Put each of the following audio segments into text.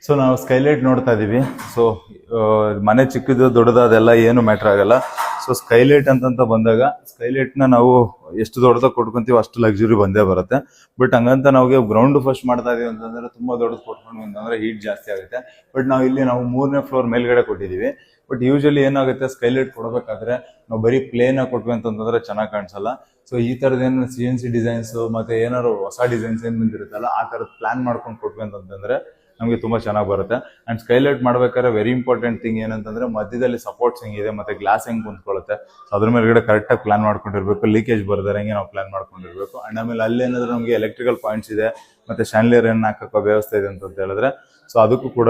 So ನಾವು skylight ನೋಡ್ತಾ ಇದೀವಿ. ಸೊ ಮನೆ ಚಿಕ್ಕದು ದೊಡ್ಡದು ಅದೆಲ್ಲ ಏನು ಮ್ಯಾಟರ್ ಆಗಲ್ಲ. ಸೊ ಸ್ಕೈಲೈಟ್ ಅಂತ ಬಂದಾಗ ಸ್ಕೈಲೈಟ್ ನ ನಾವು ಎಷ್ಟು ದೊಡ್ಡದಾಗ ಕೊಟ್ಕೊಂತೀವಿ ಅಷ್ಟು ಲಕ್ಸುರಿ ಬಂದೇ ಬರುತ್ತೆ. ಬಟ್ ಹಂಗಂತ ನಾವು ಗ್ರೌಂಡ್ ಫಸ್ಟ್ ಮಾಡ್ತಾ ಇದೀವಿ ಅಂತಂದ್ರೆ ತುಂಬಾ ದೊಡ್ಡದು ಕೊಟ್ಕೊಂಡು ಅಂತಂದ್ರೆ ಹೀಟ್ ಜಾಸ್ತಿ ಆಗುತ್ತೆ. ಬಟ್ ನಾವು ಇಲ್ಲಿ 3ನೇ ಫ್ಲೋರ್ ಮೇಲ್ಗಡೆ ಕೊಟ್ಟಿದೀವಿ. ಬಟ್ ಯೂಶಲಿ ಏನಾಗುತ್ತೆ, ಸ್ಕೈಲೈಟ್ ಕೊಡಬೇಕಾದ್ರೆ ನಾವು ಬರೀ ಪ್ಲೇನ್ ಆಗಿ ಕೊಟ್ವಿ ಅಂತಂದ್ರೆ ಚೆನ್ನಾಗಿ ಕಾಣಿಸಲ್ಲ. ಸೊ ಈ ತರದೇನು CNC ಡಿಸೈನ್ಸ್ ಮತ್ತೆ ಏನಾದ್ರು ಹೊಸ ಡಿಸೈನ್ಸ್ ಏನ್ ಬಂದಿರುತ್ತಲ್ಲ ಆ ತರದ್ ಪ್ಲಾನ್ ಮಾಡ್ಕೊಂಡು ಕೊಟ್ವಿ ಅಂತಂದ್ರೆ ನಮಗೆ ತುಂಬಾ ಚೆನ್ನಾಗಿ ಬರುತ್ತೆ. ಅಂಡ್ ಸ್ಕೈಲೈಟ್ ಮಾಡ್ಬೇಕಾದ್ರೆ ವೆರಿ ಇಂಪಾರ್ಟೆಂಟ್ ಥಿಂಗ್ ಏನಂತಂದ್ರೆ ಮಧ್ಯದಲ್ಲಿ ಸಪೋರ್ಟ್ಸ್ ಹೆಂಗಿದೆ ಮತ್ತೆ ಗ್ಲಾಸ್ ಹೆಂಗ್ ಕುಂತ್ಕೊಳ್ಳುತ್ತೆ, ಸೊ ಅದ್ರ ಮೇಲ್ಗಡೆ ಕರೆಕ್ಟ್ ಆಗಿ ಪ್ಲಾನ್ ಮಾಡ್ಕೊಂಡಿರ್ಬೇಕು. ಲೀಕೇಜ್ ಬರ್ದಾರಂಗೆ ನಾವು ಪ್ಲಾನ್ ಮಾಡ್ಕೊಂಡಿರ್ಬೇಕು. ಅಂಡ್ ಆಮೇಲೆ ಅಲ್ಲಿ ಏನಾದ್ರು ನಮಗೆ ಎಲೆಕ್ಟ್ರಿಕಲ್ ಪಾಯಿಂಟ್ಸ್ ಇದೆ ಮತ್ತೆ ಶಾನ್ಲಿಯರ್ ಏನ್ ಹಾಕೋ ವ್ಯವಸ್ಥೆ ಇದೆ ಅಂತ ಹೇಳಿದ್ರೆ ಸೊ ಅದಕ್ಕೂ ಕೂಡ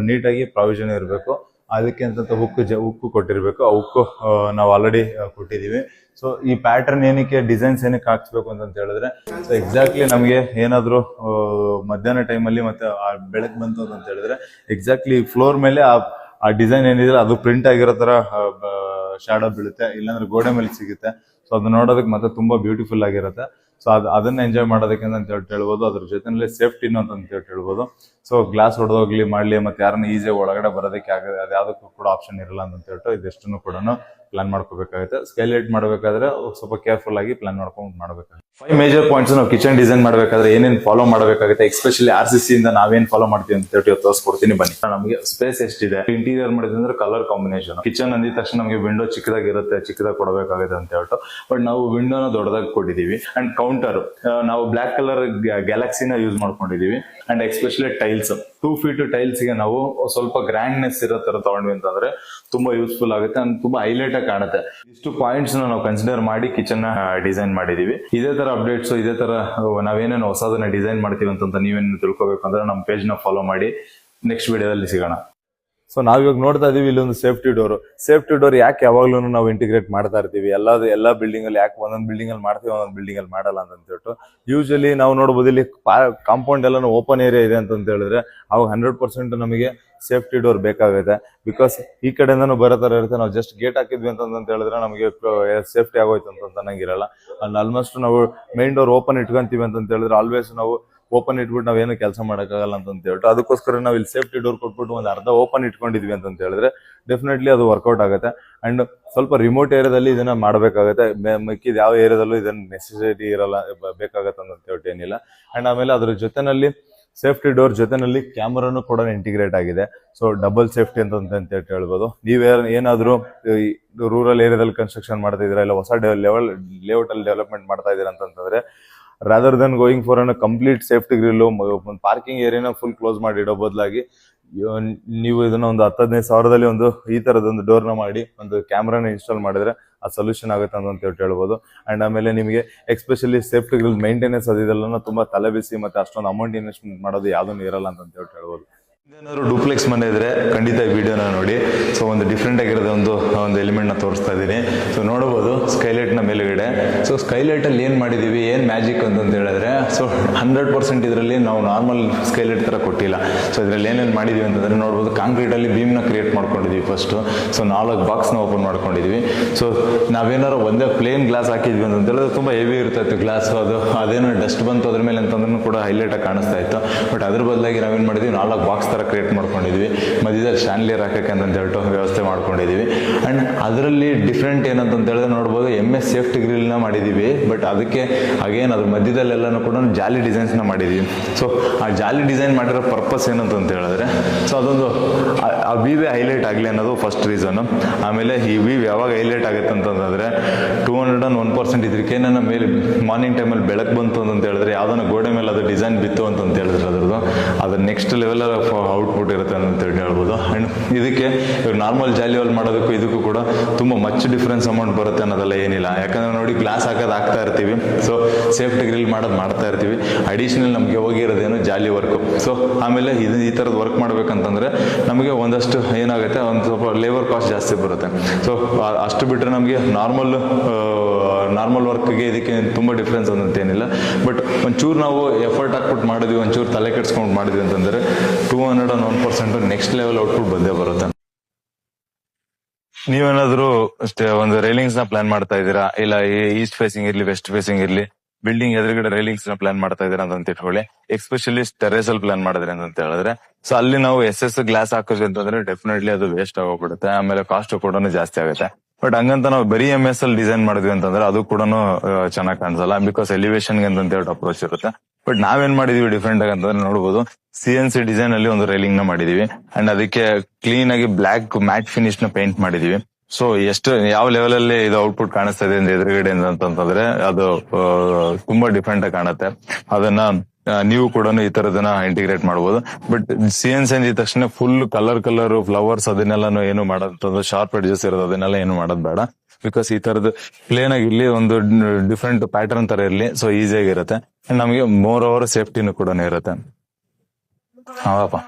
ನೀಟಾಗಿ ಪ್ರಾವಿಷನ್ ಇರಬೇಕು. ಅದಕ್ಕೆ ಅಂತ ಉಕ್ಕು ಕೊಟ್ಟಿರ್ಬೇಕು. ಆ ಉಕ್ಕು ನಾವು ಆಲ್ರೆಡಿ ಕೊಟ್ಟಿದೀವಿ. ಸೊ ಈ ಪ್ಯಾಟರ್ನ್ ಏನಕ್ಕೆ ಡಿಸೈನ್ಸ್ ಏನಕ್ಕೆ ಹಾಕ್ಸ್ಬೇಕು ಅಂತ ಹೇಳಿದ್ರೆ ಸೊ ಎಕ್ಸಾಕ್ಟ್ಲಿ ನಮಗೆ ಏನಾದ್ರು ಮಧ್ಯಾಹ್ನ ಟೈಮಲ್ಲಿ ಮತ್ತೆ ಬೆಳಕ್ ಬಂತು ಅಂತ ಹೇಳಿದ್ರೆ ಎಕ್ಸಾಕ್ಟ್ಲಿ ಫ್ಲೋರ್ ಮೇಲೆ ಆ ಡಿಸೈನ್ ಏನಿದೆ ಅದು ಪ್ರಿಂಟ್ ಆಗಿರೋ ತರ ಶಾಡೋ ಬೀಳುತ್ತೆ, ಇಲ್ಲಾಂದ್ರೆ ಗೋಡೆ ಮೇಲೆ ಸಿಗುತ್ತೆ. ಸೊ ಅದು ನೋಡೋದಕ್ಕೆ ಮತ್ತೆ ತುಂಬಾ ಬ್ಯೂಟಿಫುಲ್ ಆಗಿರುತ್ತೆ. ಸೊ ಅದನ್ನ ಎಂಜಾಯ್ ಮಾಡೋದಕ್ಕೆ ಅಂತ ಹೇಳ್ಬೋದು. ಅದ್ರ ಜೊತೆನಲ್ಲಿ ಸೇಫ್ಟಿನೂ ಅಂತ ಹೇಳ್ಬೋದು. ಸೊ ಗ್ಲಾಸ್ ಹೊಡೆದೋಗ್ಲಿ ಮಾಡ್ಲಿ ಮತ್ತೆ ಯಾರನ್ನ ಈಸಿಯಾಗಿ ಒಳಗಡೆ ಬರೋದಕ್ಕೆ ಆಗದೆ ಅದ್ಯಾವುದಕ್ಕೂ ಕೂಡ ಆಪ್ಷನ್ ಇರಲ್ಲ ಅಂತ ಹೇಳ್ಬಿಟ್ಟು ಇದೆಷ್ಟನ್ನು ಕೂಡ ಪ್ಲಾನ್ ಮಾಡ್ಕೋಬೇಕಾಗುತ್ತೆ. ಸ್ಕೈಲೈಟ್ ಮಾಡಬೇಕಾದ್ರೆ ಸ್ವಲ್ಪ ಕೇರ್ಫುಲ್ ಆಗಿ ಪ್ಲಾನ್ ಮಾಡ್ಕೊಂಡು ಮಾಡಬೇಕಾಗುತ್ತೆ. 5 ಮೇಜರ್ ಪಾಯಿಂಟ್ಸ್ ನಾವು ಕಿಚನ್ ಡಿಸೈನ್ ಮಾಡಬೇಕಾದ್ರೆ ಏನೇನು ಫಾಲೋ ಮಾಡಬೇಕಾಗುತ್ತೆ, ಎಸ್ಪೆಷಲಿ RCC ಇಂದ ನಾವೇನ್ ಫಾಲೋ ಮಾಡ್ತೀವಿ ಅಂತ ಹೇಳಿ ತೋರಿಸ್ಕೊಡ್ತೀನಿ ಬನ್ನಿ. ನಮಗೆ ಸ್ಪೇಸ್ ಎಷ್ಟಿದೆ, ಇಂಟೀರಿಯರ್ ಮಾಡಿದ್ರೆ ಕಲರ್ ಕಾಂಬಿನೇಷನ್. ಕಿಚನ್ ಅಂದಿದ ತಕ್ಷಣ ನಮಗೆ ವಿಂಡೋ ಚಿಕ್ಕದಾಗಿರುತ್ತೆ, ಚಿಕ್ಕದಾಗಿ ಕೊಡಬೇಕಾಗುತ್ತೆ ಅಂತ ಹೇಳ್ಬಿಟ್ಟು ಬಟ್ ನಾವು ವಿಂಡೋನ ದೊಡ್ಡದಾಗಿ ಕೊಟ್ಟಿದೀವಿ. ಅಂಡ್ ಕೌಂಟರ್ ನಾವು ಬ್ಲಾಕ್ ಕಲರ್ ಗ್ಯಾಲಕ್ಸಿನ ಯೂಸ್ ಮಾಡ್ಕೊಂಡಿದೀವಿ. And especially tiles 2 feet tiles ಗೆ ನಾವು ಸ್ವಲ್ಪ ಗ್ರ್ಯಾಂಡ್ನೆಸ್ ಇರೋ ತರ ತಗೊಂಡ್ವಿ ಅಂತಂದ್ರೆ ತುಂಬಾ ಯೂಸ್ಫುಲ್ ಆಗುತ್ತೆ ಅಂಡ್ ತುಂಬಾ ಹೈಲೈಟ್ ಆಗಿ ಕಾಣುತ್ತೆ. ಇಷ್ಟು ಪಾಯಿಂಟ್ಸ್ ನಾವು ಕನ್ಸಿಡರ್ ಮಾಡಿ ಕಿಚನ್ ನ ಡಿಸೈನ್ ಮಾಡಿದೀವಿ. ಇದೇ ತರ ಅಪ್ಡೇಟ್ಸ್, ಇದೇ ತರ ನಾವೇನೇನು ಹೊಸದನ್ನ ಡಿಸೈನ್ ಮಾಡ್ತೀವಿ ಅಂತ ನೀವೇನು ತಿಳ್ಕೊಬೇಕಂದ್ರೆ ನಮ್ಮ ಪೇಜ್ ನ ಫಾಲೋ ಮಾಡಿ. ನೆಕ್ಸ್ಟ್ ವಿಡಿಯೋದಲ್ಲಿ ಸಿಗೋಣ. ಸೊ ನಾವಿವಾಗ ನೋಡ್ತಾ ಇದೀವಿ ಇಲ್ಲೊಂದು ಸೇಫ್ಟಿ ಡೋರ್ ಯಾಕೆ ಯಾವಾಗ್ಲೂ ನಾವು ಇಂಟಿಗ್ರೇಟ್ ಮಾಡ್ತಾ ಇರ್ತೀವಿ. ಎಲ್ಲಾ ಬಿಲ್ಡಿಂಗ್ ಅಲ್ಲಿ ಯಾಕೆ ಒಂದೊಂದು ಬಿಲ್ಡಿಂಗ್ ಅಲ್ಲಿ ಮಾಡ್ತೀವಿ ಒಂದೊಂದು ಬಿಲ್ಡಿಂಗ್ ಅಲ್ಲಿ ಮಾಡಲ್ಲ ಅಂತ ಹೇಳ್ಬಿಟ್ಟು ಯೂಶಲಿ ನಾವು ನೋಡಬಹುದು. ಇಲ್ಲಿ ಕಾಂಪೌಂಡ್ ಎಲ್ಲ ಓಪನ್ ಏರಿಯಾ ಇದೆ ಅಂತ ಹೇಳಿದ್ರೆ ಅವಾಗ 100% ನಮಗೆ ಸೇಫ್ಟಿ ಡೋರ್ ಬೇಕಾಗುತ್ತೆ. ಬಿಕಾಸ್ ಈ ಕಡೆಯಿಂದನೂ ಬರೋ ತರ ಇರುತ್ತೆ. ನಾವು ಜಸ್ಟ್ ಗೇಟ್ ಹಾಕಿದ್ವಿ ಅಂತ ಹೇಳಿದ್ರೆ ನಮಗೆ ಸೇಫ್ಟಿ ಆಗೋಯ್ತು ಅಂತ ಅನ್ನಂಗಿರಲ್ಲ. ಅಲ್ಲಿ ಆಲ್ಮೋಸ್ಟ್ ನಾವು ಮೇನ್ ಡೋರ್ ಓಪನ್ ಇಟ್ಕೊಂತೀವಿ ಅಂತ ಹೇಳಿದ್ರೆ ಆಲ್ವೇಸ್ ನಾವು ಓಪನ್ ಇಟ್ಬಿಟ್ಟು ನಾವೇನು ಕೆಲಸ ಮಾಡೋಕ್ಕಾಗಲ್ಲ ಅಂತ ಹೇಳ್ಬಿಟ್ಟು ಅದಕ್ಕೋಸ್ಕರ ನಾವು ಇಲ್ಲಿ ಸೇಫ್ಟಿ ಡೋರ್ ಕೊಟ್ಬಿಟ್ಟು ಒಂದು ಅರ್ಧ ಓಪನ್ ಇಟ್ಕೊಂಡಿದ್ವಿ ಅಂತ ಹೇಳಿದ್ರೆ ಡೆಫಿನೆಟ್ಲಿ ಅದು ವರ್ಕೌಟ್ ಆಗುತ್ತೆ. ಅಂಡ್ ಸ್ವಲ್ಪ ರಿಮೋಟ್ ಏರಿಯಾದಲ್ಲಿ ಇದನ್ನ ಮಾಡಬೇಕಾಗುತ್ತೆ. ಮಿಕ್ಕಿದ ಯಾವ ಏರಿಯಾದಲ್ಲೂ ಇದನ್ನ ನೆಸೆಸಿಟಿ ಇರಲ್ಲ, ಬೇಕಾಗತ್ತೆ ಅಂತ ಹೇಳ್ಬಿಟ್ಟು ಏನಿಲ್ಲ. ಅಂಡ್ ಆಮೇಲೆ ಅದ್ರ ಜೊತೆನಲ್ಲಿ ಸೇಫ್ಟಿ ಡೋರ್ ಜೊತೆನಲ್ಲಿ ಕ್ಯಾಮರಾನು ಕೂಡ ಇಂಟಿಗ್ರೇಟ್ ಆಗಿದೆ. ಸೊ ಡಬಲ್ ಸೇಫ್ಟಿ ಅಂತ ಹೇಳ್ಬೋದು. ನೀವೇ ಏನಾದ್ರು ರೂರಲ್ ಏರಿಯಾದಲ್ಲಿ ಕನ್ಸ್ಟ್ರಕ್ಷನ್ ಮಾಡ್ತಾ ಇದೀರಾ, ಇಲ್ಲ ಹೊಸ ಲೇಔಟ್ ಅಲ್ಲಿ ಡೆವಲಪ್ಮೆಂಟ್ ಮಾಡ್ತಾ ಇದೀರಾ ಅಂತಂದ್ರೆ rather than going for an complete safety grill, ಒಂದು ಪಾರ್ಕಿಂಗ್ ಏರಿಯಾನ ಫುಲ್ ಕ್ಲೋಸ್ ಮಾಡಿ ಇಡೋ ಬದಲಾಗಿ ನೀವು ಇದನ್ನ ಒಂದು 10-15 ಸಾವಿರದಲ್ಲಿ ಒಂದು ಈ ತರದೊಂದು ಡೋರ್ನ ಮಾಡಿ ಒಂದು ಕ್ಯಾಮ್ರಾನ ಇನ್ಸ್ಟಾಲ್ ಮಾಡಿದ್ರೆ ಆ ಸೊಲ್ಯೂಷನ್ ಆಗುತ್ತೆ ಅಂತ ಹೇಳ್ಬೋದು. ಅಂಡ್ ಆಮೇಲೆ ನಿಮಗೆ ಎಸ್ಪೆಷಲಿ ಸೇಫ್ಟಿ ಗ್ರಿಲ್ ಮೇಂಟೆನೆನ್ಸ್ ಅದೆಲ್ಲ ತುಂಬಾ ತಲೆ ಬಿಸಿ ಮತ್ತೆ ಅಷ್ಟೊಂದು ಅಮೌಂಟ್ ಇನ್ವೆಸ್ಟ್ಮೆಂಟ್ ಮಾಡೋದು ಯಾವುದೂ ಇರಲ್ಲ ಅಂತ ಹೇಳ್ಬೋದು. ಏನಾದ್ರು ಡೂಪ್ಲೆಕ್ಸ್ ಮನೆ ಇದ್ರೆ ಖಂಡಿತ ಈ ವಿಡಿಯೋನ ನೋಡಿ. ಸೊ ಒಂದು ಡಿಫ್ರೆಂಟ್ ಆಗಿರೋದು ಒಂದು ಎಲಿಮೆಂಟ್ ನ ತೋರಿಸ್ತಾ ಇದ್ದೀನಿ. ಸೊ ನೋಡಬಹುದು ಸ್ಕೈಲೈಟ್ ನ ಮೇಲ್ಗಡೆ. ಸೊ ಸ್ಕೈಲೈಟ್ ಅಲ್ಲಿ ಏನ್ ಮಾಡಿದೀವಿ, ಏನ್ ಮ್ಯಾಜಿಕ್ ಅಂತ ಹೇಳಿದ್ರೆ ಸೊ 100% ಇದರಲ್ಲಿ ನಾವು ನಾರ್ಮಲ್ ಸ್ಕೈಲೈಟ್ ತರ ಕೊಟ್ಟಿಲ್ಲ. ಸೊ ಇದ್ರಲ್ಲಿ ಏನೇನ್ ಮಾಡಿದೀವಿ ಅಂತಂದ್ರೆ ನೋಡಬಹುದು ಕಾಂಕ್ರೀಟ್ ಅಲ್ಲಿ ಬೀಮ್ ನ ಕ್ರಿಯೇಟ್ ಮಾಡ್ಕೊಂಡಿದೀವಿ. ಫಸ್ಟ್ ಸೊ 4 ಬಾಕ್ಸ್ ನ ಓಪನ್ ಮಾಡ್ಕೊಂಡಿದೀವಿ. ಸೊ ನಾವೇನಾರು ಒಂದೇ ಪ್ಲೇನ್ ಗ್ಲಾಸ್ ಹಾಕಿದ್ವಿ ಅಂತ ಹೇಳಿದ್ರೆ ತುಂಬಾ ಹೆವಿ ಇರ್ತಾಯಿತ್ತು ಗ್ಲಾಸ್. ಅದೇನೋ ಡಸ್ಟ್ ಬಂತು ಅದ್ರ ಮೇಲೆ ಅಂತಂದ್ರೂ ಕೂಡ ಹೈಲೈಟ್ ಆಗಿ ಕಾಣಿಸ್ತಾ ಇತ್ತು. ಬಟ್ ಅದ್ರ ಬದಲಾಗಿ ನಾವೇನ್ ಮಾಡಿದ್ವಿ 4 ಬಾಕ್ಸ್ ಕ್ರಿಯೇಟ್ ಮಾಡ್ಕೊಂಡಿದ್ವಿ. ಮಧ್ಯದಲ್ಲಿ ಶಾನ್ಲಿಯರ್ ಹಾಕಕ್ಕೆ ಅಂತ ಹೇಳ್ಬಿಟ್ಟು ವ್ಯವಸ್ಥೆ ಮಾಡ್ಕೊಂಡಿದೀವಿ. ಅಂಡ್ ಅದರಲ್ಲಿ ಡಿಫ್ರೆಂಟ್ ಏನಂತ ಹೇಳಿದ್ರೆ ನೋಡಬಹುದು MS ಸೇಫ್ಟಿ ಗ್ರಿಲ್ ನ ಮಾಡಿದೀವಿ. ಬಟ್ ಅದಕ್ಕೆ ಅಗೇನ್ ಅದ್ರ ಮಧ್ಯದಲ್ಲೆಲ್ಲನೂ ಕೂಡ ಜಾಲಿ ಡಿಸೈನ್ಸ್ ನ ಮಾಡಿದೀವಿ. ಸೊ ಆ ಜಾಲಿ ಡಿಸೈನ್ ಮಾಡಿರೋ ಪರ್ಪಸ್ ಏನಂತ ಹೇಳಿದ್ರೆ ಸೊ ಅದೊಂದು ಆ ವೀವ್ ಹೈಲೈಟ್ ಆಗ್ಲಿ ಅನ್ನೋದು ಫಸ್ಟ್ ರೀಸನ್. ಆಮೇಲೆ ಈ ವೀವ್ ಯಾವಾಗ ಹೈಲೈಟ್ ಆಗುತ್ತೆ ಅಂತಂದ್ರೆ 201% ಇದಕ್ಕೆ ನನ್ನ ಮೇಲೆ ಮಾರ್ನಿಂಗ್ ಟೈಮಲ್ಲಿ ಬೆಳಕು ಬಂತು ಅಂತ ಹೇಳಿದ್ರೆ ಯಾವ್ದನ್ನ ಗೋಡೆ ಮೇಲೆ ಅದು ಡಿಸೈನ್ ಬಿತ್ತು ಅಂತ ಹೇಳಿದ್ರೆ ಅದ್ರ ನೆಕ್ಸ್ಟ್ ಲೆವೆಲ್ ಔಟ್ಪುಟ್ ಇರುತ್ತೆ ಅಂತ ಹೇಳ್ಬೋದು. ಅಂಡ್ ಇದಕ್ಕೆ ನಾರ್ಮಲ್ ಜಾಲಿಯಲ್ಲಿ ಮಾಡೋದಕ್ಕೂ ಇದಕ್ಕೂ ಕೂಡ ತುಂಬಾ ಮಚ್ ಡಿಫ್ರೆನ್ಸ್ ಅಮೌಂಟ್ ಬರುತ್ತೆ ಅನ್ನೋದೆಲ್ಲ ಏನಿಲ್ಲ. ಯಾಕಂದ್ರೆ ನೋಡಿ ಗ್ಲಾಸ್ ಹಾಕ್ತಾ ಇರ್ತೀವಿ. ಸೊ ಸೇಫ್ಟಿ ಗ್ರಿಲ್ ಮಾಡ್ತಾ ಇರ್ತೀವಿ. ಅಡಿಷನಲ್ ನಮಗೆ ಹೋಗಿರೋದೇನು ಜಾಲಿ ವರ್ಕ್. ಸೊ ಆಮೇಲೆ ಈ ತರದ ವರ್ಕ್ ಮಾಡ್ಬೇಕಂತಂದ್ರೆ ನಮಗೆ ಒಂದಷ್ಟು ಏನಾಗುತ್ತೆ, ಒಂದು ಸ್ವಲ್ಪ ಲೇಬರ್ ಕಾಸ್ಟ್ ಜಾಸ್ತಿ ಬರುತ್ತೆ. ಸೊ ಅಷ್ಟು ಬಿಟ್ರೆ ನಮಗೆ ನಾರ್ಮಲ್ ವರ್ಕ್ಗೆ ಇದಕ್ಕೆ ತುಂಬಾ ಡಿಫ್ರೆನ್ಸ್ ಅಂತ ಏನಿಲ್ಲ. ಬಟ್ ಒಂಚೂರು ನಾವು ಎಫರ್ಟ್ ಹಾಕ್ಬಿಟ್ಟು ಮಾಡಿದ್ವಿ, ಒಂಚೂರು ತಲೆ ಕೆಡ್ಸ್ಕೊಂಡು ಮಾಡಿದ್ವಿ ಅಂತಂದ್ರೆ 201% ನೆಕ್ಸ್ಟ್ ಲೆವೆಲ್ ಔಟ್ಪುಟ್ ಬಂದೇ ಬರುತ್ತೆ. ನೀವೇನಾದ್ರೂ ಅಷ್ಟೇ ಒಂದು ರೈಲಿಂಗ್ಸ್ ನ ಪ್ಲಾನ್ ಮಾಡ್ತಾ ಇದ್ದೀರಾ, ಇಲ್ಲ ಈಸ್ಟ್ ಫೇಸಿಂಗ್ ಇರ್ಲಿ ವೆಸ್ಟ್ ಫೇಸಿಂಗ್ ಇರ್ಲಿ ಬಿಲ್ಡಿಂಗ್ ಎದುರುಗಡೆ ರೈಲಿಂಗ್ಸ್ ನ ಪ್ಲಾನ್ ಮಾಡ್ತಾ ಇದೀರ ಅಂತ ಇಟ್ಕೊಳ್ಳಿ, ಎಸ್ಪೆಷಲಿ ಟೆರೇಸ್ ಅಲ್ಲಿ ಪ್ಲಾನ್ ಮಾಡಿದ್ರಿ ಅಂತ ಹೇಳಿದ್ರೆ, ಸೊ ಅಲ್ಲಿ ನಾವು ಎಸ್ ಗ್ಲಾಸ್ ಹಾಕೋದು ಅಂತಂದ್ರೆ ಡೆಫಿನೆಟ್ಲಿ ಅದು ವೇಸ್ಟ್ ಆಗೋಗ್ಬಿಡುತ್ತೆ, ಆಮೇಲೆ ಕಾಸ್ಟ್ ಕೂಡ ಜಾಸ್ತಿ ಆಗುತ್ತೆ. ಬಟ್ ಹಂಗಂತ ನಾವು ಬರೀ MS ಅಲ್ಲಿ ಡಿಸೈನ್ ಮಾಡಿದ್ವಿ ಅಂತಂದ್ರೆ ಅದು ಕೂಡ ಚೆನ್ನಾಗಿ ಕಾಣಿಸಲ್ಲ, ಬಿಕಾಸ್ ಎಲಿವೇಶನ್ ಅಂತ ಹೇಳಿ ಅಪ್ರೋಚ್ ಇರುತ್ತೆ. ಬಟ್ ನಾವೇನ್ ಮಾಡಿದೀವಿ ಡಿಫ್ರೆಂಟ್ ಆಗಿ ಅಂತಂದ್ರೆ ನೋಡಬಹುದು, CNC ಡಿಸೈನ್ ಅಲ್ಲಿ ಒಂದು ರೈಲಿಂಗ್ ನ ಮಾಡಿದೀವಿ ಅಂಡ್ ಅದಕ್ಕೆ ಕ್ಲೀನ್ ಆಗಿ ಬ್ಲಾಕ್ ಮ್ಯಾಟ್ ಫಿನಿಶ್ ನ ಪೇಂಟ್ ಮಾಡಿದೀವಿ. ಸೊ ಎಷ್ಟು ಯಾವ ಲೆವೆಲ್ ಅಲ್ಲಿ ಇದು ಔಟ್ಪುಟ್ ಕಾಣಿಸ್ತಾ ಇದೆ ಎದುರುಗಡೆ ಅಂತಂದ್ರೆ ಅದು ತುಂಬಾ ಡಿಫ್ರೆಂಟ್ ಆಗಿ ಕಾಣುತ್ತೆ. ಅದನ್ನ ನೀವು ಕೂಡ ಈ ತರದನ್ನ ಇಂಟಿಗ್ರೇಟ್ ಮಾಡಬಹುದು. ಬಟ್ CNC ಅಂದಿದ ತಕ್ಷಣ ಫುಲ್ ಕಲರ್ ಫ್ಲವರ್ಸ್ ಅದನ್ನೆಲ್ಲ ಏನು ಮಾಡೋದು, ಶಾರ್ಪ್ ಎಡ್ಜಸ್ ಇರೋದು ಅದನ್ನೆಲ್ಲ ಏನು ಮಾಡೋದು ಬೇಡ. ಬಿಕಾಸ್ ಈ ತರದ್ದು ಪ್ಲೇನ್ ಆಗಿ ಇಲ್ಲಿ ಒಂದು ಡಿಫ್ರೆಂಟ್ ಪ್ಯಾಟರ್ನ್ ತರ ಇರಲಿ, ಸೊ ಈಸಿಯಾಗಿರುತ್ತೆ. ನಮಗೆ ಮೋರ್ ಓವರ್ ಸೇಫ್ಟಿನೂ ಕೂಡ ಇರುತ್ತೆ. ಹೌದಪ್ಪ.